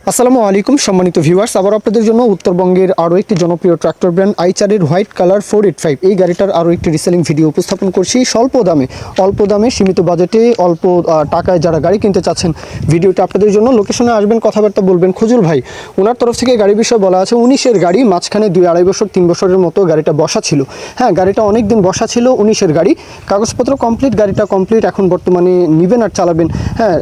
আসসালামু আলাইকুম সম্মানিত ভিউয়ার্স, আবার আপনাদের জন্য উত্তরবঙ্গের আরও একটি জনপ্রিয় ট্রাক্টর ব্র্যান্ড আইচারের হোয়াইট কালার 485 এই গাড়িটার আরও একটি রিসেলিং ভিডিও উপস্থাপন করছি। অল্প দামে সীমিত বাজেটে অল্প টাকায় যারা গাড়ি কিনতে চাচ্ছেন, ভিডিওটা আপনাদের জন্য। লোকেশনে আসবেন, কথাবার্তা বলবেন খুজুল ভাই, ওনার তরফ থেকে গাড়ি বিষয়ে বলা আছে 19-এর গাড়ি, মাঝখানে 2-2.5 বছর 3 বছরের মতো গাড়িটা বসা ছিল। হ্যাঁ, গাড়িটা অনেক দিন বসা ছিল, 19-এর গাড়ি, কাগজপত্র কমপ্লিট, গাড়িটা কমপ্লিট, এখন বর্তমানে নেবেন আর চালাবেন। হ্যাঁ,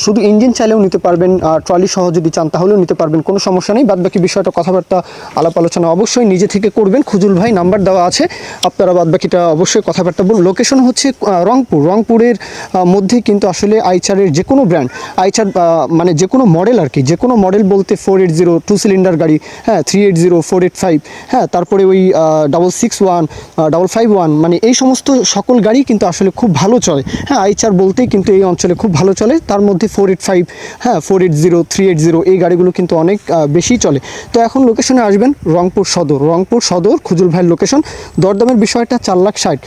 শুধু ইঞ্জিন চাইলেও নিতে পারবেন, ট্রলি সহ যদি চান তাহলেও নিতে পারবেন, কোনো সমস্যা নেই। বাদবাকি বিষয়টা কথাবার্তা আলাপ আলোচনা অবশ্যই নিজে থেকে করবেন। খুজুল ভাই নাম্বার দেওয়া আছে, আপনারা বাদবাকিটা অবশ্যই কথাবার্তা বলুন। লোকেশন হচ্ছে রংপুরের মধ্যে কিন্তু আসলে আইচারের যে কোনো ব্র্যান্ড, আইচার মানে যে কোনো মডেল আর কি, যে কোনো মডেল বলতে 480 2 সিলিন্ডার গাড়ি, হ্যাঁ 380 485, হ্যাঁ তারপরে ওই 661 551, মানে এই সমস্ত সকল গাড়ি কিন্তু আসলে খুব ভালো চলে। হ্যাঁ, আইচার বলতেই কিন্তু এই অঞ্চলে খুব ভালো চলে। তার মধ্যে 485, হ্যাঁ 480 380 এই গাড়িগুলো কিন্তু অনেক বেশি চলে। তো এখন লোকেশনে আসবেন রংপুর সদর খুজুল ভাইয়ের লোকেশন। দরদামের বিষয়টা 4,60,000,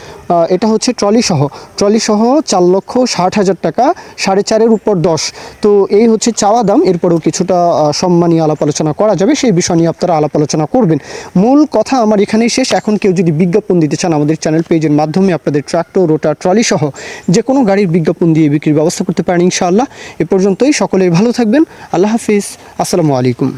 এটা হচ্ছে ট্রলি সহ 4,60,000 টাকা, 4.5-এর উপর 10। তো এই হচ্ছে চাওয়া দাম, এরপরেও কিছুটা সম্মানী আলাপ আলোচনা করা যাবে, সেই বিষয় নিয়ে আপনারা আলাপ আলোচনা করবেন। মূল কথা আমার এখানেই শেষ। এখন কেউ যদি বিজ্ঞাপন দিতে চান আমাদের চ্যানেল পেজের মাধ্যমে আপনাদের ট্রাক্টর, রোটার, ট্রলি সহ যে কোনো গাড়ির বিজ্ঞাপন দিয়ে বিক্রির ব্যবস্থা করতে পারেন ইনশাআল্লাহ। এ পর্যন্তই, সকলেই ভালো থাকবেন। আল্লাহ হাফিজ, আসসালামু আলাইকুম।